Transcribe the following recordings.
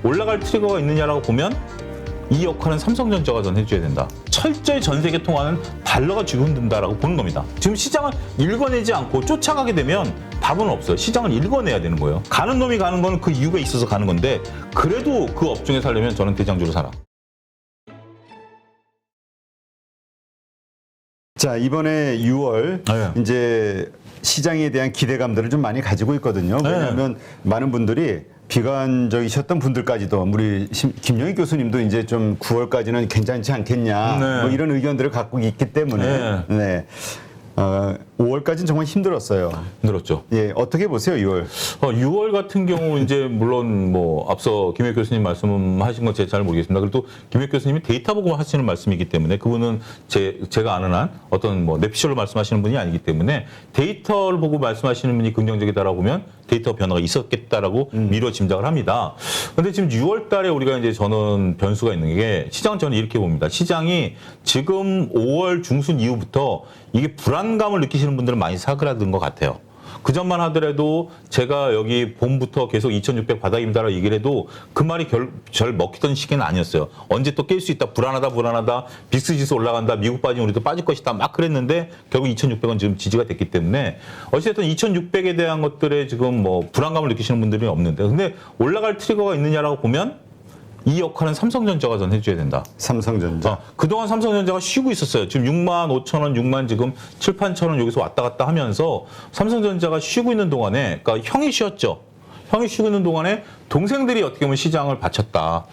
올라갈 트리거가 있느냐라고 보면 이 역할은 삼성전자가 전 해줘야 된다. 철저히 전 세계 통화는 달러가 쥐고 흔든다라고 보는 겁니다. 지금 시장을 읽어내지 않고 쫓아가게 되면 답은 없어요. 시장을 읽어내야 되는 거예요. 가는 놈이 가는 거는 그 이유가 있어서 가는 건데 그래도 그 업종에 살려면 저는 대장주로 살아. 자, 이번에 6월 네. 이제 시장에 대한 기대감들을 좀 많이 가지고 있거든요. 왜냐하면 많은 분들이 비관적이셨던 분들까지도 우리 김영희 교수님도 이제 좀 9월까지는 괜찮지 않겠냐 네. 뭐 이런 의견들을 갖고 있기 때문에 네. 5월까지는 정말 힘들었어요. 힘들었죠. 예, 어떻게 보세요, 6월? 6월 같은 경우 이제 물론 뭐 앞서 김혁 교수님 말씀하신 건 제가 잘 모르겠습니다. 그래도 김혁 교수님이 데이터 보고 하시는 말씀이기 때문에 그분은 제가 아는 한 어떤 뭐 내피셜로 말씀하시는 분이 아니기 때문에 데이터를 보고 말씀하시는 분이 긍정적이다라고 보면 데이터 변화가 있었겠다라고 미뤄 짐작을 합니다. 그런데 지금 6월 달에 우리가 이제 저는 변수가 있는 게 시장은 저는 이렇게 봅니다. 시장이 지금 5월 중순 이후부터 이게 불안감을 느끼시는 분들은 많이 사그라든 것 같아요. 그 전만 하더라도 제가 여기 봄부터 계속 2600 바닥입니다라고 얘기를 해도 그 말이 절 먹히던 시기는 아니었어요. 언제 또 깰 수 있다. 불안하다. 빅스 지수 올라간다. 미국 빠지면 우리도 빠질 것이다. 막 그랬는데 결국 2600은 지금 지지가 됐기 때문에 어쨌든 2600에 대한 것들에 지금 뭐 불안감을 느끼시는 분들이 없는데 근데 올라갈 트리거가 있느냐라고 보면 이 역할은 삼성전자가 전 해줘야 된다. 삼성전자. 그동안 삼성전자가 쉬고 있었어요. 지금 65,000원, 6만 지금 7,000원 여기서 왔다 갔다 하면서 삼성전자가 쉬고 있는 동안에, 그러니까 형이 쉬었죠. 형이 쉬고 있는 동안에 동생들이 어떻게 보면 시장을 바쳤다.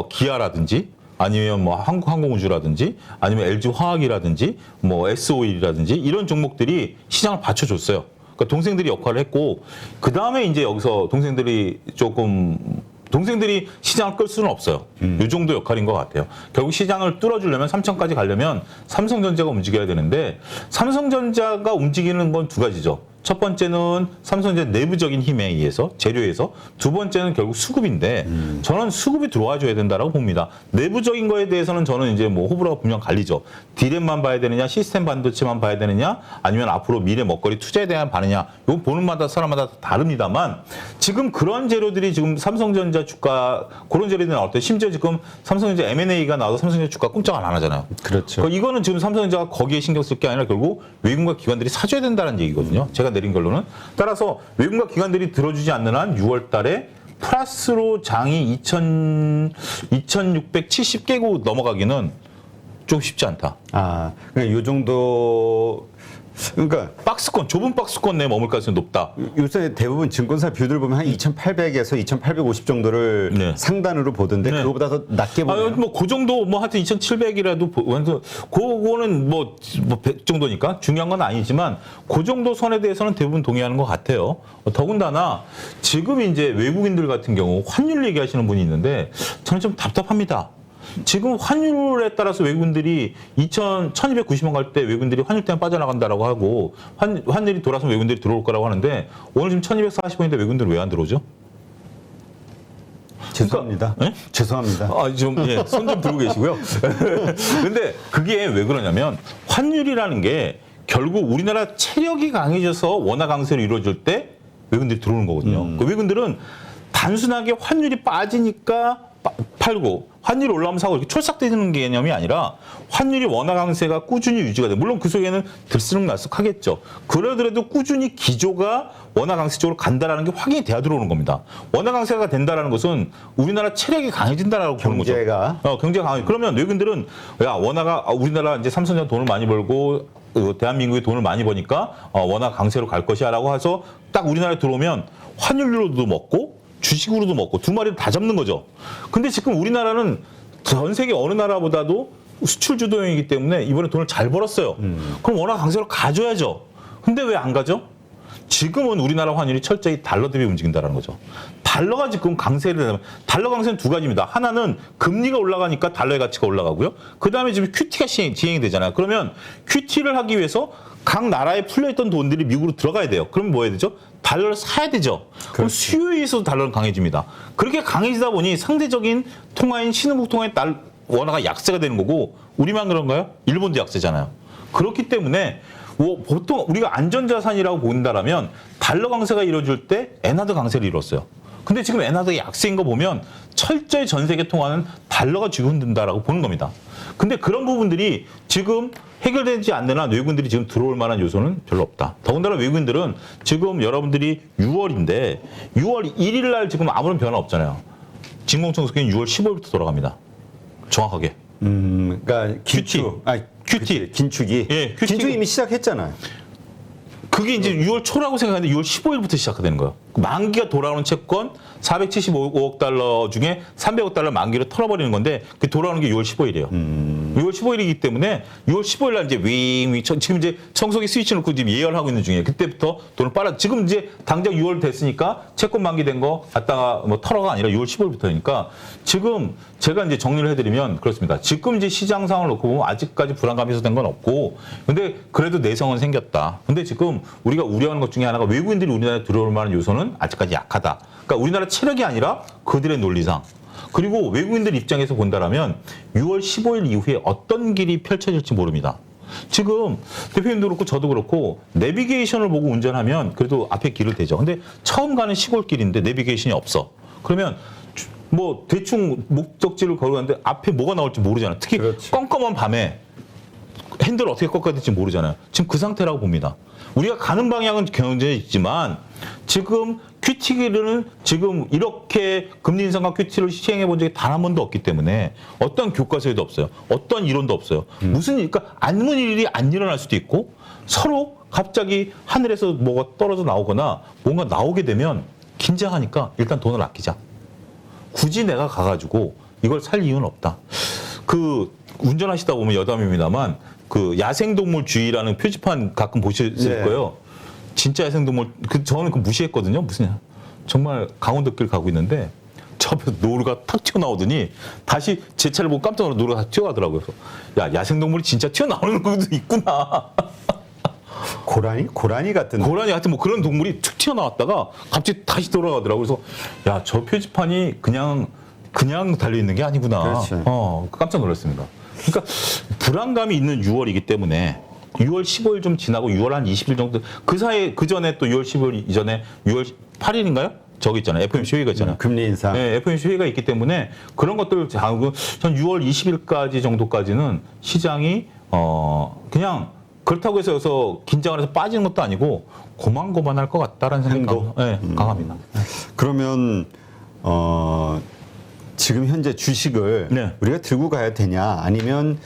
기아라든지 아니면 뭐 한국항공우주라든지 아니면 LG화학이라든지 뭐 SO일이라든지 이런 종목들이 시장을 받쳐줬어요. 그러니까 동생들이 역할을 했고 그 다음에 이제 여기서 동생들이 시장을 끌 수는 없어요. 이 정도 역할인 것 같아요. 결국 시장을 뚫어주려면 3천까지 가려면 삼성전자가 움직여야 되는데 삼성전자가 움직이는 건 두 가지죠. 첫 번째는 삼성전자 내부적인 힘에 의해서 재료에서 두 번째는 결국 수급인데 저는 수급이 들어와 줘야 된다라고 봅니다. 내부적인 거에 대해서는 저는 이제 뭐 호불호가 분명 갈리죠. 디램만 봐야 되느냐, 시스템 반도체만 봐야 되느냐, 아니면 앞으로 미래 먹거리 투자에 대한 반느냐. 이건 보는 마다 사람마다 다릅니다만 지금 그런 재료들이 지금 삼성전자 주가 그런 재료들이 나올 때 심지어 지금 삼성전자 M&A가 나와서 삼성전자 주가 꼼짝 안 하잖아요. 그렇죠. 이거는 지금 삼성전자가 거기에 신경 쓸 게 아니라 결국 외국과 기관들이 사줘야 된다는 얘기거든요. 제가 내린 결론은. 따라서 외국과 기관들이 들어주지 않는 한 6월 달에 플러스로 장이 2,670 깨고 넘어가기는 좀 쉽지 않다. 그러니까 요 정도, 그러니까 박스권, 좁은 박스권 내에 머물 가능성이 높다. 요새 대부분 증권사 뷰들 보면 한 2,800에서 2,850 정도를 네. 상단으로 보던데 그거보다 더 낮게 보네요. 뭐 그 정도 뭐 하여튼 2,700이라도 그거는 뭐 100 정도니까 중요한 건 아니지만 그 정도 선에 대해서는 대부분 동의하는 것 같아요. 더군다나 지금 이제 외국인들 같은 경우 환율 얘기하시는 분이 있는데 저는 좀 답답합니다. 지금 환율에 따라서 외국인들이 1,290원 갈 때 외국인들이 환율 때문에 빠져나간다라고 하고 환율이 돌아서 외국인들이 들어올 거라고 하는데 오늘 지금 1,240원인데 외국인들은 왜 안 들어오죠? 죄송합니다. 그러니까, 죄송합니다. 손 좀 들고 계시고요. 근데 그게 왜 그러냐면 환율이라는 게 결국 우리나라 체력이 강해져서 원화 강세로 이루어질 때 외국인들이 들어오는 거거든요. 그 외국인들은 단순하게 환율이 빠지니까 팔고 환율이 올라오면 사고 이렇게 촐싹대는 개념이 아니라 환율이 원화 강세가 꾸준히 유지가 돼. 물론 그 속에는 들쑥날쑥하겠죠. 그러더라도 꾸준히 기조가 원화 강세 쪽으로 간다라는 게 확인이 돼야 들어오는 겁니다. 원화 강세가 된다라는 것은 우리나라 체력이 강해진다라고 보는 거죠. 경제가 강해. 그러면 외국인들은 우리나라 이제 삼성전자 돈을 많이 벌고 대한민국이 돈을 많이 버니까 원화 강세로 갈 것이야라고 해서 딱 우리나라에 들어오면 환율로도 먹고 주식으로도 먹고 두 마리를 다 잡는 거죠. 근데 지금 우리나라는 전 세계 어느 나라보다도 수출 주도형이기 때문에 이번에 돈을 잘 벌었어요. 그럼 원화 강세로 가져야죠. 근데 왜 안 가죠? 지금은 우리나라 환율이 철저히 달러 대비 움직인다는 거죠. 달러가 지금 강세를 되면 달러 강세는 두 가지입니다. 하나는 금리가 올라가니까 달러의 가치가 올라가고요. 그다음에 지금 QT가 진행이 되잖아요. 그러면 QT를 하기 위해서 각 나라에 풀려있던 돈들이 미국으로 들어가야 돼요. 그럼 뭐 해야 되죠? 달러를 사야 되죠. 그럼 수요에 의해서 달러는 강해집니다. 그렇게 강해지다 보니 상대적인 통화인 신흥국 통화인 원화가 약세가 되는 거고 우리만 그런가요? 일본도 약세잖아요. 그렇기 때문에 보통 우리가 안전자산이라고 본다라면 달러 강세가 이루어질 때 엔화도 강세를 이뤘어요. 근데 지금 엔화도 약세인 거 보면 철저히 전 세계 통화는 달러가 쥐고 흔든다라고 보는 겁니다. 근데 그런 부분들이 지금 해결되지 않는 한 외국인들이 지금 들어올 만한 요소는 별로 없다. 더군다나 외국인들은 지금 여러분들이 6월인데 6월 1일 날 지금 아무런 변화 없잖아요. 진공청소기는 6월 15일부터 돌아갑니다. 정확하게. 그러니까 긴축, 큐티. 긴축이, 예, 큐티. 긴축 이미 시작했잖아요. 그게 이제 6월 초라고 생각하는데 6월 15일부터 시작되는 거예요. 만기가 돌아오는 채권 475억 달러 중에 300억 달러 만기를 털어버리는 건데 그 돌아오는 게 6월 15일이에요. 6월 15일이기 때문에 6월 15일 날 이제 지금 이제 청소기 스위치 놓고 지금 예열하고 있는 중이에요. 그때부터 돈을 지금 이제 당장 6월 됐으니까 채권 만기된 거 갖다가 뭐 털어가 아니라 6월 15일부터니까 지금 제가 이제 정리를 해드리면 그렇습니다. 지금 이제 시장 상황을 놓고 보면 아직까지 불안감이 해소된 건 없고 근데 그래도 내성은 생겼다. 근데 지금 우리가 우려하는 것 중에 하나가 외국인들이 우리나라에 들어올 만한 요소는 아직까지 약하다. 그러니까 우리나라 체력이 아니라 그들의 논리상. 그리고 외국인들 입장에서 본다라면 6월 15일 이후에 어떤 길이 펼쳐질지 모릅니다. 지금 대표님도 그렇고 저도 그렇고 내비게이션을 보고 운전하면 그래도 앞에 길을 대죠. 근데 처음 가는 시골길인데 내비게이션이 없어. 그러면 뭐 대충 목적지를 걸어가는데 앞에 뭐가 나올지 모르잖아. 특히 그렇지. 껌껌한 밤에 핸들을 어떻게 꺾어야 될지 모르잖아요. 지금 그 상태라고 봅니다. 우리가 가는 방향은 경제에 있지만 지금 큐티는 지금 이렇게 금리 인상과 큐티를 시행해 본 적이 단 한 번도 없기 때문에 어떤 교과서에도 없어요. 어떤 이론도 없어요. 무슨 일, 그러니까 아무 일이 안 일어날 수도 있고 서로 갑자기 하늘에서 뭐가 떨어져 나오거나 뭔가 나오게 되면 긴장하니까 일단 돈을 아끼자. 굳이 내가 가가지고 이걸 살 이유는 없다. 그 운전하시다 보면 여담입니다만 그 야생동물주의라는 표지판 가끔 보셨을 네. 거예요. 진짜 야생동물 저는 그 무시했거든요. 무슨 정말 강원도길 가고 있는데 저 앞에서 노루가 탁 튀어나오더니 다시 제 차를 보고 깜짝 놀라 노루가 다 튀어가더라고요. 그래서 야 야생동물이 진짜 튀어나오는 것도 있구나. 고라니 같은. 고라니 같은 뭐 그런 동물이 툭 튀어나왔다가 갑자기 다시 돌아가더라고요. 그래서 야 저 표지판이 그냥 달려 있는 게 아니구나. 그렇지. 깜짝 놀랐습니다. 그러니까 불안감이 있는 6월이기 때문에 6월 15일 좀 지나고 6월 한 20일 정도 그 사이에 그 전에 또 6월 15일 이전에 6월 8일인가요? 저기 있잖아요. FOMC 회의가 있잖아요. 금리 인상. 네, FOMC 회의가 있기 때문에 그런 것들을 하고 전 6월 20일까지 정도까지는 시장이 그냥 그렇다고 해서 여기서 긴장을 해서 빠지는 것도 아니고 고만고만할 것 같다라는 생각이 강합니다. 그러면 지금 현재 주식을 네. 우리가 들고 가야 되냐 아니면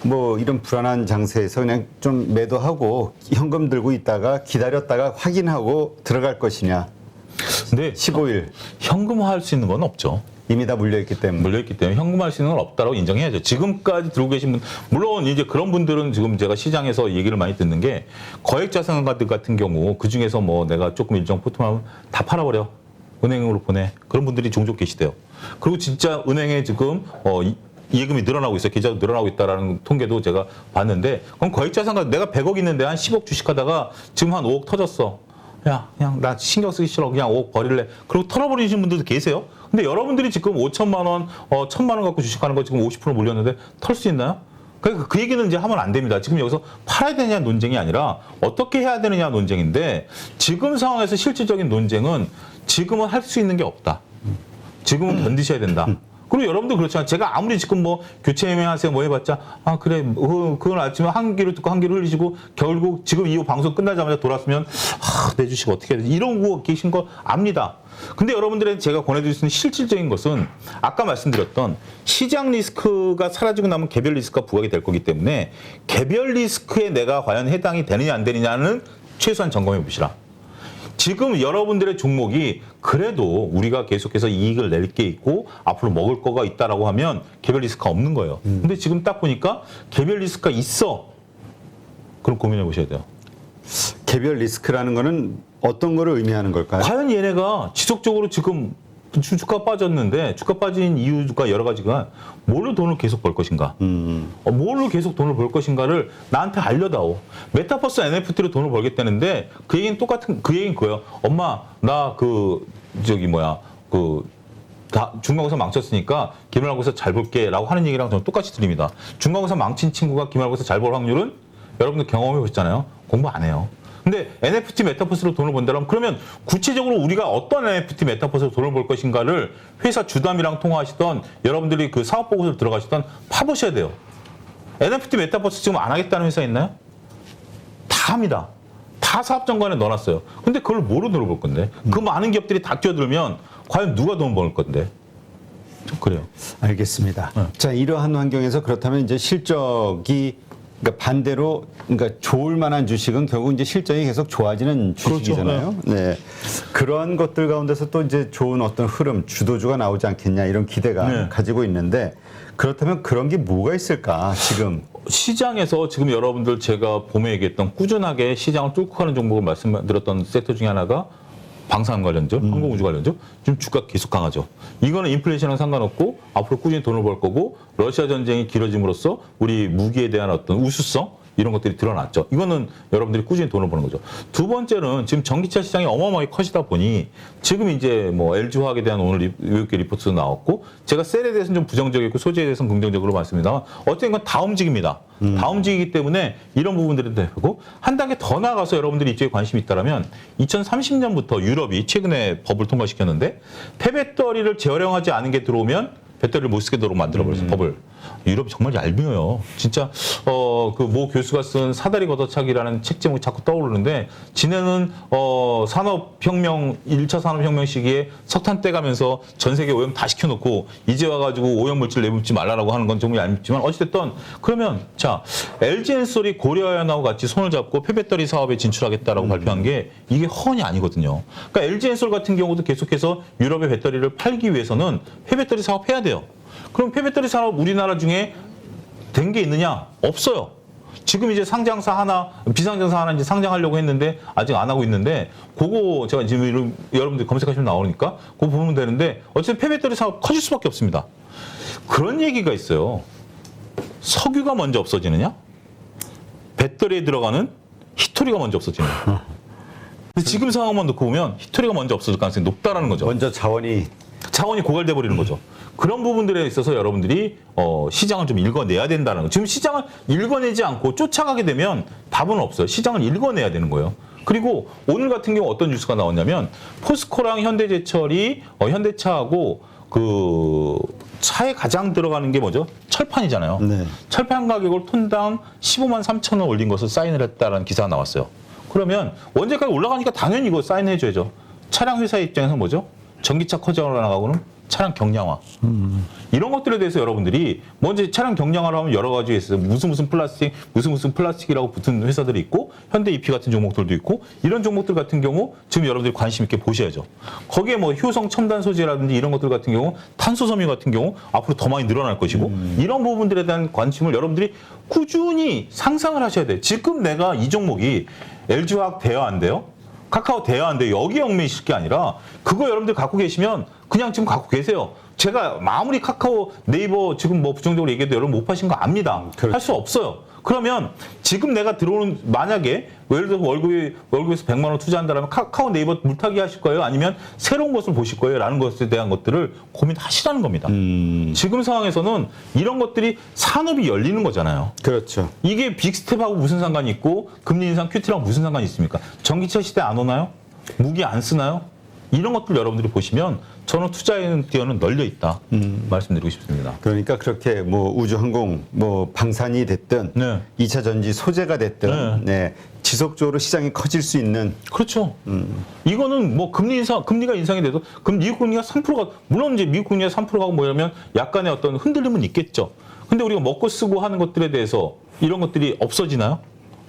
뭐 이런 불안한 장세에서 그냥 좀 매도하고 현금 들고 있다가 기다렸다가 확인하고 들어갈 것이냐. 근데 15일 현금화할 수 있는 건 없죠. 이미 다 물려있기 때문에. 물려있기 때문에 현금화할 수 있는 건 없다라고 인정해야죠. 지금까지 들고 계신 분, 물론 이제 그런 분들은 지금 제가 시장에서 얘기를 많이 듣는 게 거액자산가들 같은 경우 그 중에서 뭐 내가 조금 일정 포트만 다 팔아버려. 은행으로 보내. 그런 분들이 종종 계시대요. 그리고 진짜 은행에 지금 예금이 늘어나고 있어요. 계좌도 늘어나고 있다라는 통계도 제가 봤는데 그럼 거액자산가 내가 100억 있는데 한 10억 주식하다가 지금 한 5억 터졌어. 야, 그냥 나 신경 쓰기 싫어. 그냥 5억 버릴래. 그리고 털어버리시는 분들도 계세요. 근데 여러분들이 지금 5천만 원, 1,000만 원 갖고 주식하는 거 지금 50% 몰렸는데 털 수 있나요? 그러니까 그 얘기는 이제 하면 안 됩니다. 지금 여기서 팔아야 되느냐 논쟁이 아니라 어떻게 해야 되느냐 논쟁인데 지금 상황에서 실질적인 논쟁은 지금은 할 수 있는 게 없다. 지금은 견디셔야 된다. 그리고 여러분도 그렇잖아요. 제가 아무리 지금 뭐 교체 예매하세요 뭐 해봤자 그래 그건 아침에 한 귀로 듣고 한 귀로 흘리시고 결국 지금 이 방송 끝나자마자 돌았으면 내 주식 어떻게 해야 되지 이러고 계신 거 압니다. 근데 여러분들한테 제가 권해드릴 수 있는 실질적인 것은 아까 말씀드렸던 시장 리스크가 사라지고 나면 개별 리스크가 부각이 될 거기 때문에 개별 리스크에 내가 과연 해당이 되느냐 안 되느냐는 최소한 점검해 보시라. 지금 여러분들의 종목이 그래도 우리가 계속해서 이익을 낼 게 있고 앞으로 먹을 거가 있다라고 하면 개별 리스크가 없는 거예요. 근데 지금 딱 보니까 개별 리스크가 있어. 그럼 고민해 보셔야 돼요. 개별 리스크라는 거는 어떤 거를 의미하는 걸까요? 과연 얘네가 지속적으로 지금 주가 빠졌는데 주가 빠진 이유가 여러 가지가 뭘로 돈을 계속 벌 것인가 뭘로 계속 돈을 벌 것인가를 나한테 알려다오. 메타버스 NFT로 돈을 벌겠다는데 그 얘기는 그 얘기는 그거예요. 엄마 나 중간고사 망쳤으니까 기말고사 잘 볼게 라고 하는 얘기랑 저는 똑같이 드립니다. 중간고사 망친 친구가 기말고사 잘 볼 확률은 여러분들 경험해 보셨잖아요. 공부 안 해요. 근데 NFT 메타버스로 돈을 번다면 그러면 구체적으로 우리가 어떤 NFT 메타버스로 돈을 벌 것인가를 회사 주담이랑 통화하시던 여러분들이 그 사업 보고서를 들어가시던 파보셔야 돼요. NFT 메타버스 지금 안 하겠다는 회사 있나요? 다 합니다. 다 사업 정관에 넣어놨어요. 근데 그걸 뭐로 돈을 벌 건데? 그 많은 기업들이 다 뛰어들면 과연 누가 돈 벌 건데? 좀 그래요. 알겠습니다. 자, 이러한 환경에서 그렇다면 이제 실적이 그러니까 반대로 그러니까 좋을 만한 주식은 결국 이제 실적이 계속 좋아지는 주식이잖아요. 네. 그런 것들 가운데서 또 이제 좋은 어떤 흐름, 주도주가 나오지 않겠냐 이런 기대가 네. 가지고 있는데 그렇다면 그런 게 뭐가 있을까 지금? 시장에서 지금 여러분들 제가 봄에 얘기했던 꾸준하게 시장을 뚫고 가는 종목을 말씀드렸던 섹터 중에 하나가 방산 관련주, 항공우주 관련주, 지금 주가 계속 강하죠. 이거는 인플레이션과 상관없고 앞으로 꾸준히 돈을 벌 거고 러시아 전쟁이 길어짐으로써 우리 무기에 대한 어떤 우수성 이런 것들이 드러났죠. 이거는 여러분들이 꾸준히 돈을 버는 거죠. 두 번째는 지금 전기차 시장이 어마어마하게 커지다 보니 지금 이제 뭐 LG화학에 대한 오늘 외국계 리포트도 나왔고 제가 셀에 대해서는 좀 부정적이고 소재에 대해서는 긍정적으로 말씀드립니다만 어쨌든 건 다 움직입니다. 다 움직이기 때문에 이런 부분들은 되고 한 단계 더 나아가서 여러분들이 이쪽에 관심이 있다면 2030년부터 유럽이 최근에 법을 통과시켰는데 폐배터리를 재활용하지 않은 게 들어오면 배터리를 못 쓰게 도록 만들어버렸어요, 법을. 유럽이 정말 얄미워요. 진짜, 그 모 교수가 쓴 사다리 걷어차기라는 책 제목이 자꾸 떠오르는데, 지네는, 산업혁명, 1차 산업혁명 시기에 석탄 떼가면서 전 세계 오염 다 시켜놓고, 이제 와가지고 오염물질 내뿜지 말라라고 하는 건 정말 얄밉지만, 어찌됐든, 그러면, 자, LG엔솔이 고려아연하고 같이 손을 잡고 폐배터리 사업에 진출하겠다라고 발표한 게, 이게 허언이 아니거든요. 그러니까 LG엔솔 같은 경우도 계속해서 유럽의 배터리를 팔기 위해서는 폐배터리 사업 해야 돼요. 그럼 폐배터리 산업 우리나라 중에 된 게 있느냐? 없어요. 지금 이제 상장사 하나, 비상장사 하나 이제 상장하려고 했는데 아직 안 하고 있는데 그거 제가 지금 여러분들 검색하시면 나오니까 그거 보면 되는데 어쨌든 폐배터리 산업 커질 수밖에 없습니다. 그런 얘기가 있어요. 석유가 먼저 없어지느냐? 배터리에 들어가는 히토리가 먼저 없어지느냐? 근데 지금 상황만 놓고 보면 히토리가 먼저 없어질 가능성이 높다라는 거죠. 먼저 자원이 고갈돼 버리는 거죠. 그런 부분들에 있어서 여러분들이 시장을 좀 읽어내야 된다는 거. 지금 시장을 읽어내지 않고 쫓아가게 되면 답은 없어요. 시장을 읽어내야 되는 거예요. 그리고 오늘 같은 경우 어떤 뉴스가 나왔냐면 포스코랑 현대제철이 현대차하고 그 차에 가장 들어가는 게 뭐죠? 철판이잖아요. 네. 철판 가격을 톤당 15만 3천 원 올린 것을 사인을 했다라는 기사가 나왔어요. 그러면 원재가격이 올라가니까 당연히 이거 사인해줘야죠. 차량 회사 입장에서 뭐죠? 전기차 커져가 나가고는 차량 경량화. 이런 것들에 대해서 여러분들이 먼저 차량 경량화를 하면 여러 가지 있어요. 무슨 플라스틱이라고 붙은 회사들이 있고 현대 EP 같은 종목들도 있고 이런 종목들 같은 경우 지금 여러분들이 관심 있게 보셔야죠. 거기에 뭐 효성 첨단 소재라든지 이런 것들 같은 경우 탄소 섬유 같은 경우 앞으로 더 많이 늘어날 것이고 이런 부분들에 대한 관심을 여러분들이 꾸준히 상상을 하셔야 돼요. 지금 내가 이 종목이 LG화학 돼야 안 돼요? 카카오 돼야 안 돼요. 여기에 얽매이실 게 아니라 그거 여러분들 갖고 계시면 그냥 지금 갖고 계세요. 제가 아무리 카카오, 네이버 지금 뭐 부정적으로 얘기해도 여러분 못 파신 거 압니다. 그렇죠. 할 수 없어요. 그러면 지금 내가 들어오는 만약에 예를 들어서 월급에서 100만 원 투자한다면 카카오, 네이버 물타기 하실 거예요? 아니면 새로운 것을 보실 거예요? 라는 것에 대한 것들을 고민하시라는 겁니다. 지금 상황에서는 이런 것들이 산업이 열리는 거잖아요. 그렇죠. 이게 빅스텝하고 무슨 상관이 있고 금리 인상 큐티랑 무슨 상관이 있습니까? 전기차 시대 안 오나요? 무기 안 쓰나요? 이런 것들 여러분들이 보시면 저는 투자에는 뛰어는 널려 있다 말씀드리고 싶습니다. 그러니까 그렇게 뭐 우주항공, 뭐 방산이 됐든 네. 2차 전지 소재가 됐든 네. 지속적으로 시장이 커질 수 있는 그렇죠. 이거는 뭐 금리가 인상이 돼도 미국 금리가 3%가 물론 이제 미국 금리가 3%가 뭐냐면 약간의 어떤 흔들림은 있겠죠. 근데 우리가 먹고 쓰고 하는 것들에 대해서 이런 것들이 없어지나요?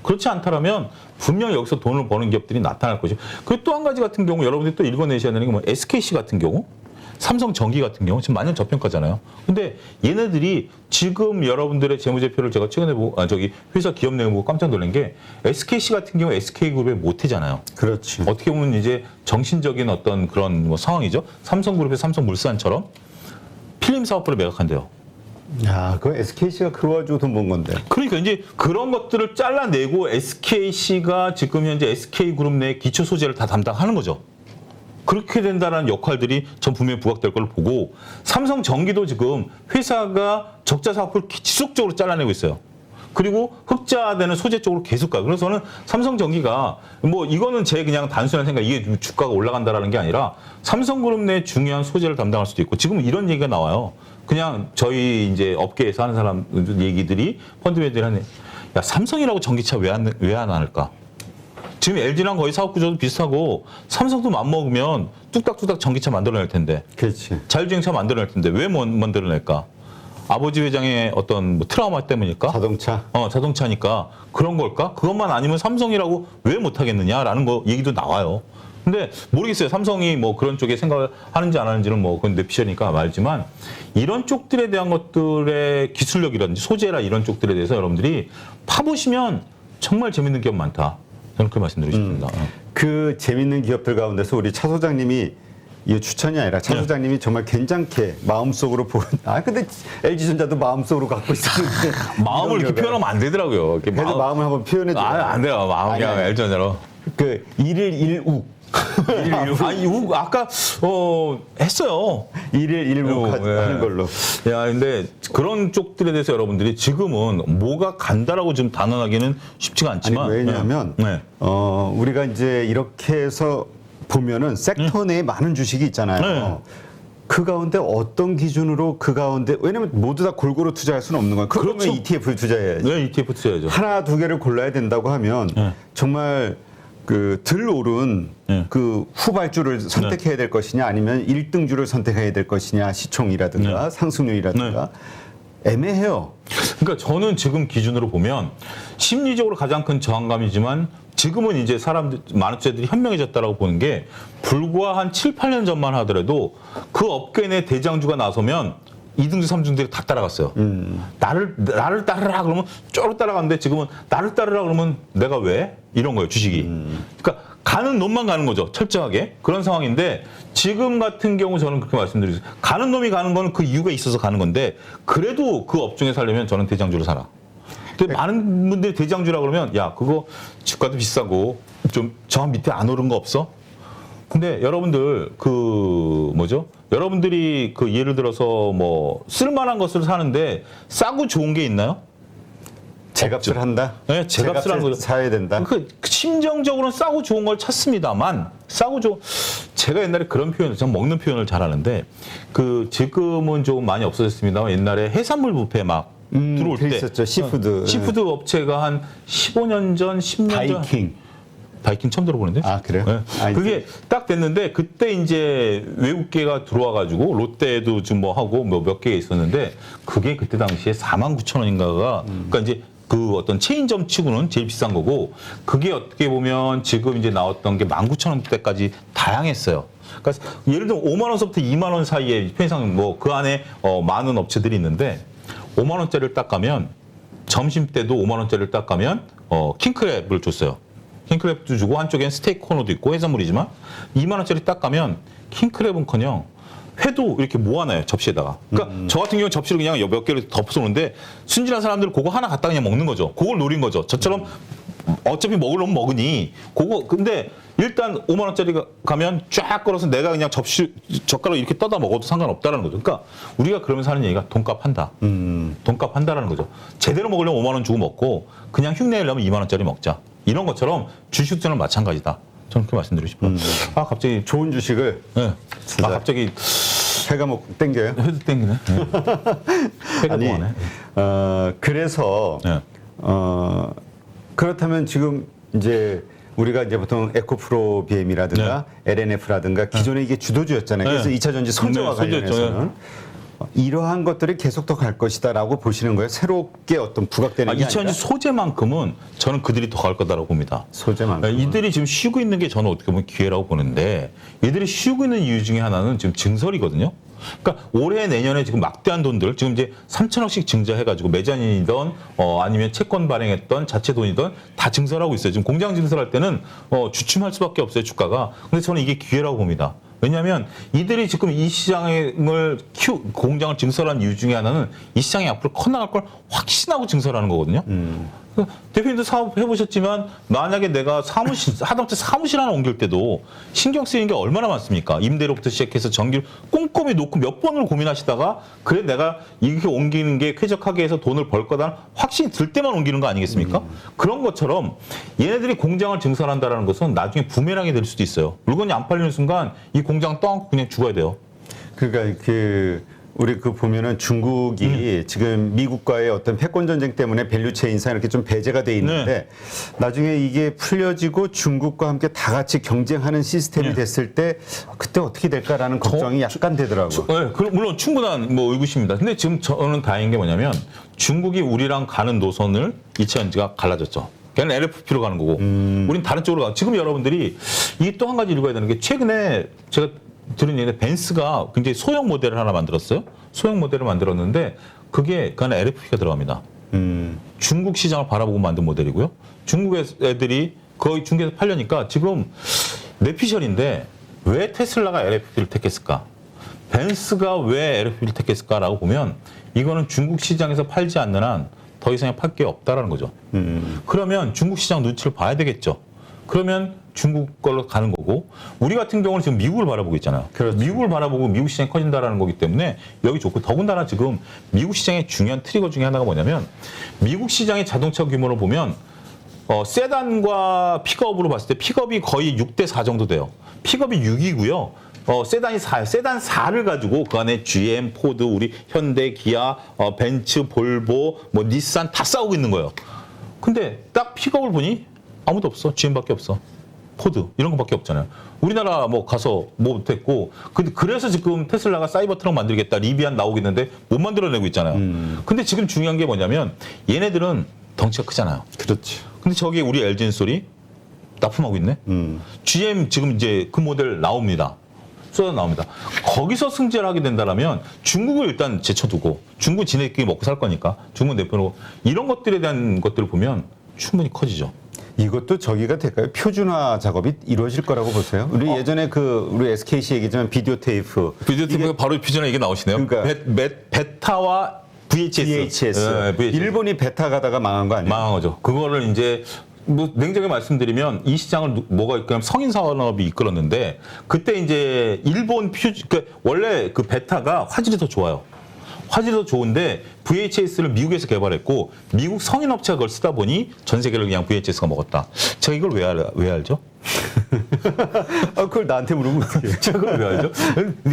그렇지 않다면 분명히 여기서 돈을 버는 기업들이 나타날 것이고 그리고 또 한 가지 같은 경우 여러분들이 또 읽어내셔야 되는 게 뭐 SKC 같은 경우 삼성전기 같은 경우 지금 만년 저평가잖아요. 근데 얘네들이 지금 여러분들의 재무제표를 제가 최근에 회사 기업 내용 보고 깜짝 놀란 게 SKC 같은 경우 SK그룹의 모태잖아요. 그렇지. 어떻게 보면 이제 정신적인 어떤 그런 뭐 상황이죠. 삼성그룹의 삼성물산처럼 필름 사업부를 매각한대요. 야, 그 SKC가 그거 가지고 돈 번 건데. 그러니까 이제 그런 것들을 잘라내고 SKC가 지금 현재 SK그룹 내 기초 소재를 다 담당하는 거죠. 그렇게 된다는 역할들이 전 분명히 부각될 걸 보고 삼성전기도 지금 회사가 적자 사업을 지속적으로 잘라내고 있어요. 그리고 흑자되는 소재 쪽으로 계속 가요. 그래서 저는 삼성전기가 뭐 이거는 제 그냥 단순한 생각, 이게 주가가 올라간다라는 게 아니라 삼성그룹 내 중요한 소재를 담당할 수도 있고 지금 이런 얘기가 나와요. 그냥 저희 이제 업계에서 하는 사람 얘기들이 펀드 매니저들이 하는, 야 삼성이라고 전기차 왜 안 할까? 지금 LG랑 거의 사업 구조도 비슷하고 삼성도 맘먹으면 뚝딱뚝딱 전기차 만들어낼 텐데, 그렇지. 자율주행차 만들어낼 텐데 왜 못 만들어낼까? 아버지 회장의 어떤 뭐 트라우마 때문일까? 자동차. 자동차니까 그런 걸까? 그것만 아니면 삼성이라고 왜 못하겠느냐라는 거 얘기도 나와요. 근데 모르겠어요. 삼성이 뭐 그런 쪽에 생각을 하는지 안 하는지는 뭐 그건 내 피셜이니까 말지만 이런 쪽들에 대한 것들의 기술력이라든지 소재라 이런 쪽들에 대해서 여러분들이 파보시면 정말 재밌는 기업 많다. 저는 그렇게 말씀드리고 싶습니다. 그 재밌는 기업들 가운데서 우리 차 소장님이, 이 추천이 아니라 차 소장님이 정말 괜찮게 마음속으로 보는, 근데 LG전자도 마음속으로 갖고 있었는데 마음을 이렇게 표현하면 안 되더라고요. 이렇게 그래도 마음을 한번 표현해 줘요. 안 돼요. 마음 아니, 그냥 아니. LG전자로. 그 일일 일욱. 아니, 아까 했어요. 일일 일욱 하는 걸로. 야, 근데 그런 쪽들에 대해서 여러분들이 지금은 뭐가 간다라고 좀 단언하기는 쉽지가 않지만. 아니, 왜냐하면 네. 우리가 이제 이렇게 해서 보면은 섹터 내에 많은 주식이 있잖아요. 네. 그 가운데 어떤 기준으로 그 가운데, 왜냐면 모두 다 골고루 투자할 수는 없는 거예요. 그러면 그렇죠. ETF를 투자해야지. 네, ETF 투자야죠. 하나 두 개를 골라야 된다고 하면 네. 정말 그 덜 오른 네. 그 후발주를 선택해야 될 것이냐, 아니면 1등주를 선택해야 될 것이냐, 시총이라든가 상승률이라든가 애매해요. 그러니까 저는 지금 기준으로 보면 심리적으로 가장 큰 저항감이지만 지금은 이제 사람들, 많은 투자들이 현명해졌다라고 보는 게 불과 한 7, 8년 전만 하더라도 그 업계 내 대장주가 나서면 2등주, 3등주들이 다 따라갔어요. 나를 따르라 그러면 쪼로 따라갔는데 지금은 나를 따르라 그러면 내가 왜? 이런 거예요, 주식이. 그러니까 가는 놈만 가는 거죠, 철저하게. 그런 상황인데 지금 같은 경우 저는 그렇게 말씀드리겠습니다. 가는 놈이 가는 거는 그 이유가 있어서 가는 건데 그래도 그 업종에 살려면 저는 대장주를 사라. 근데 많은 분들이 대장주라 그러면 야, 그거 주가도 비싸고 좀 저 밑에 안 오른 거 없어? 근데 여러분들 여러분들이 그 예를 들어서 뭐 쓸만한 것을 사는데 싸고 좋은 게 있나요? 제값을 한다? 네, 제값을 하는 거죠. 사야 된다? 그 심정적으로는 싸고 좋은 걸 찾습니다만 제가 옛날에 그런 표현을, 전 먹는 표현을 잘하는데 그 지금은 조금 많이 없어졌습니다만 옛날에 해산물 뷔페 막 들어올 때 있었죠. 시푸드. 시푸드 업체가 한 15년 전, 10년 전 바이킹 처음 들어보는데? 아, 그래요? 네. 그게 딱 됐는데 그때 이제 외국계가 들어와가지고 롯데도 좀 뭐 하고 뭐 몇 개 있었는데 그게 그때 당시에 49,000원인가가 그러니까 이제 그 어떤 체인점 치고는 제일 비싼 거고 그게 어떻게 보면 지금 이제 나왔던 게 19,000원대까지 다양했어요. 그러니까 예를 들면 5만 원서부터 2만 원 사이에 편의상 뭐 그 안에 많은 업체들이 있는데 5만 원짜리를 딱 가면 점심 때도 5만 원짜리를 딱 가면 킹크랩을 줬어요. 킹크랩도 주고 한쪽엔 스테이크 코너도 있고 해산물이지만 2만 원짜리 딱 가면 킹크랩은커녕 회도 이렇게 모아놔요, 접시에다가. 그러니까 저 같은 경우는 접시를 그냥 몇 개를 덮어서 오는데 순진한 사람들은 그거 하나 갖다 그냥 먹는 거죠. 그걸 노린 거죠. 저처럼 어차피 먹으려면 먹으니 그거. 근데 일단 5만 원짜리 가면 쫙 걸어서 내가 그냥 젓가락 이렇게 떠다 먹어도 상관없다라는 거죠. 그러니까 우리가 그러면서 하는 얘기가 돈값 한다. 돈값 한다라는 거죠. 제대로 먹으려면 5만 원 주고 먹고 그냥 흉내내려면 2만 원짜리 먹자. 이런 것처럼 주식 투자는 마찬가지다. 저는 그렇게 말씀드리고 싶어요. 갑자기 좋은 주식을. 네. 갑자기 회가 땡겨요? 회도 땡기네. 네. 회가 아니, 동하네. 그래서 네. 그렇다면 지금 이제 우리가 이제 보통 에코프로 BM이라든가 LNF라든가 기존에 이게 주도주였잖아요. 그래서 2차 전지 소재와 관련해서는 이러한 것들이 계속 더 갈 것이다라고 보시는 거예요? 새롭게 어떤 부각되는 게 2차 전지 소재만큼은 저는 그들이 더 갈 거다라고 봅니다. 소재만큼. 이들이 지금 쉬고 있는 게 저는 어떻게 보면 기회라고 보는데 이들이 쉬고 있는 이유 중에 하나는 지금 증설이거든요. 그러니까 올해 내년에 지금 막대한 돈들 지금 이제 3천억씩 증자해가지고 매장이든 아니면 채권 발행했던 자체 돈이든 다 증설하고 있어요. 지금 공장 증설할 때는 주춤할 수밖에 없어요, 주가가. 근데 저는 이게 기회라고 봅니다. 왜냐하면 이들이 지금 이 시장을 공장을 증설한 이유 중에 하나는 이 시장이 앞으로 커나갈 걸 확신하고 증설하는 거거든요. 대표님도 사업 해보셨지만 만약에 내가 하다못해 사무실 하나 옮길 때도 신경 쓰이는 게 얼마나 많습니까? 임대료부터 시작해서 전기를 꼼꼼히 놓고 몇 번을 고민하시다가 그래 내가 이렇게 옮기는 게 쾌적하게 해서 돈을 벌 거다 확신이 들 때만 옮기는 거 아니겠습니까? 그런 것처럼 얘네들이 공장을 증설한다는 것은 나중에 부메랑이 될 수도 있어요. 물건이 안 팔리는 순간 이 공장 떠안고 그냥 죽어야 돼요. 그러니까 우리 보면은 중국이 지금 미국과의 어떤 패권 전쟁 때문에 밸류체인 상 이렇게 좀 배제가 돼 있는데 나중에 이게 풀려지고 중국과 함께 다 같이 경쟁하는 시스템이 됐을 때 그때 어떻게 될까라는 걱정이 약간 되더라고요. 네, 물론 충분한 뭐 의구심입니다. 근데 지금 저는 다행인 게 뭐냐면 중국이 우리랑 가는 노선을 2차전지가 갈라졌죠. 걔는 LFP로 가는 거고 우린 다른 쪽으로 가고 지금 여러분들이 이게 또 한 가지 읽어야 되는 게 최근에 제가 들은 얘기인데 벤츠가 굉장히 소형 모델을 하나 만들었어요. 소형 모델을 만들었는데 그게 그 안에 LFP가 들어갑니다. 중국 시장을 바라보고 만든 모델이고요. 중국 애들이 거의 중국에서 팔려니까 지금 내피셜인데 왜 테슬라가 LFP를 택했을까? 벤츠가 왜 LFP를 택했을까라고 보면 이거는 중국 시장에서 팔지 않는 한 더 이상 팔 게 없다라는 거죠. 그러면 중국 시장 눈치를 봐야 되겠죠. 그러면 중국 걸로 가는 거고 우리 같은 경우는 지금 미국을 바라보고 있잖아요. 그렇죠. 미국을 바라보고 미국 시장이 커진다라는 거기 때문에 여기 좋고 더군다나 지금 미국 시장의 중요한 트리거 중에 하나가 뭐냐면 미국 시장의 자동차 규모로 보면 세단과 픽업으로 봤을 때 픽업이 거의 6대4 정도 돼요. 픽업이 6이고요. 세단이 4예요. 세단 4를 가지고 그 안에 GM, 포드, 우리 현대, 기아, 벤츠, 볼보, 뭐 닛산 다 싸우고 있는 거예요. 근데 딱 픽업을 보니 아무도 없어. GM밖에 없어. 포드 이런 것밖에 없잖아요. 우리나라 뭐 가서 뭐 못했고 근데 그래서 지금 테슬라가 사이버 트럭 만들겠다. 리비안 나오겠는데 못 만들어내고 있잖아요. 근데 지금 중요한 게 뭐냐면 얘네들은 덩치가 크잖아요. 그렇지. 근데 저기 우리 LG엔솔이 납품하고 있네. GM 지금 이제 그 모델 나옵니다. 쏟아 나옵니다. 거기서 승제를 하게 된다면 중국을 일단 제쳐두고 중국 지네끼리 먹고 살 거니까 중국 내표로 이런 것들에 대한 것들을 보면 충분히 커지죠. 이것도 저기가 될까요? 표준화 작업이 이루어질 거라고 보세요? 우리 예전에 우리 SKC 얘기지만 비디오 테이프. 비디오 테이프가 바로 표준화 이게 나오시네요. 그러니까 베타와 VHS. VHS. VHS. 일본이 베타 가다가 망한 거 아니에요? 망한 거죠. 그거를 이제 뭐 냉정하게 말씀드리면 이 시장을 뭐가 이끌면 성인 산업이 이끌었는데 그때 이제 일본 원래 그 베타가 화질이 더 좋아요. 화질이 더 좋은데 VHS를 미국에서 개발했고 미국 성인 업체가 그걸 쓰다 보니 전 세계를 그냥 VHS가 먹었다. 제가 이걸 왜 알죠? 그걸 나한테 물으면 어떡해. 제가 그걸 왜 알죠?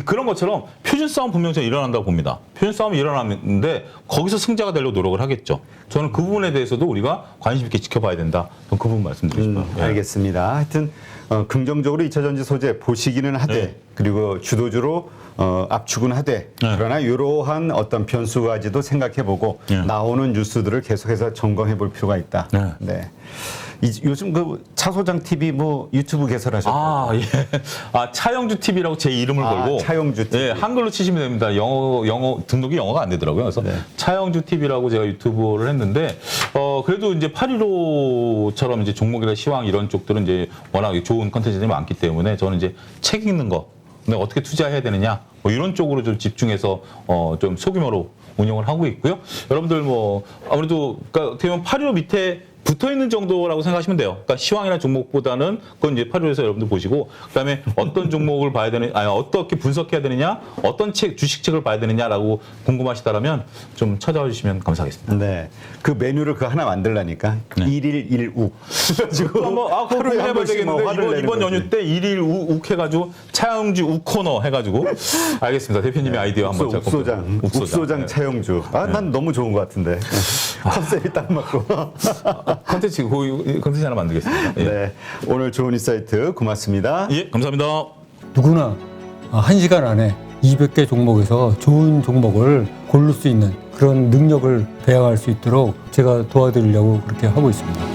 그런 것처럼 표준 싸움 분명히 저는 일어난다고 봅니다. 표준 싸움이 일어나는데 거기서 승자가 되려고 노력을 하겠죠. 저는 그 부분에 대해서도 우리가 관심 있게 지켜봐야 된다. 그 부분 말씀드리고 싶어요. 알겠습니다. 하여튼 긍정적으로 2차 전지 소재 보시기는 하되 그리고 주도주로 압축은 하되 그러나 이러한 어떤 변수까지도 생각해보고 나오는 뉴스들을 계속해서 점검해 볼 필요가 있다. 네. 요즘 그 차소장 TV 뭐 유튜브 개설하셨다고. 예. 차영주 TV라고 제 이름을 걸고. 차영주 TV. 예, 한글로 치시면 됩니다. 영어 등록이 영어가 안 되더라고요. 그래서 차영주 TV라고 제가 유튜브를 했는데, 그래도 이제 815처럼 이제 종목이나 시황 이런 쪽들은 이제 워낙 좋은 컨텐츠들이 많기 때문에 저는 이제 책 읽는 거, 근데 어떻게 투자해야 되느냐, 뭐 이런 쪽으로 좀 집중해서 좀 소규모로 운영을 하고 있고요. 여러분들 뭐 아무래도 그러니까 어떻게 보면 815 밑에 붙어 있는 정도라고 생각하시면 돼요. 그러니까 시황이나 종목보다는 그건 이제 815에서 여러분들 보시고 그다음에 어떤 종목을 봐야 되는, 어떻게 분석해야 되느냐, 어떤 주식책을 봐야 되느냐라고 궁금하시다라면 좀 찾아와 주시면 감사하겠습니다. 네. 그 메뉴를 그거 하나 만들라니까. 1일 1욱. 그거 하루에 한 해봐야 번씩 뭐 화를 되겠는데 내는 이번 거지. 연휴 때 1일 욱 해가지고 차영주 욱 코너 해가지고 알겠습니다. 대표님의 아이디어 한번 제가 욱소장 차영주. 난 너무 좋은 것 같은데. 컨셉이 딱 맞고. 컨텐츠 하나 만들겠습니다. 예. 네. 오늘 좋은 인사이트 고맙습니다. 예, 감사합니다. 누구나 1시간 안에 200개 종목에서 좋은 종목을 고를 수 있는 그런 능력을 배양할 수 있도록 제가 도와드리려고 그렇게 하고 있습니다.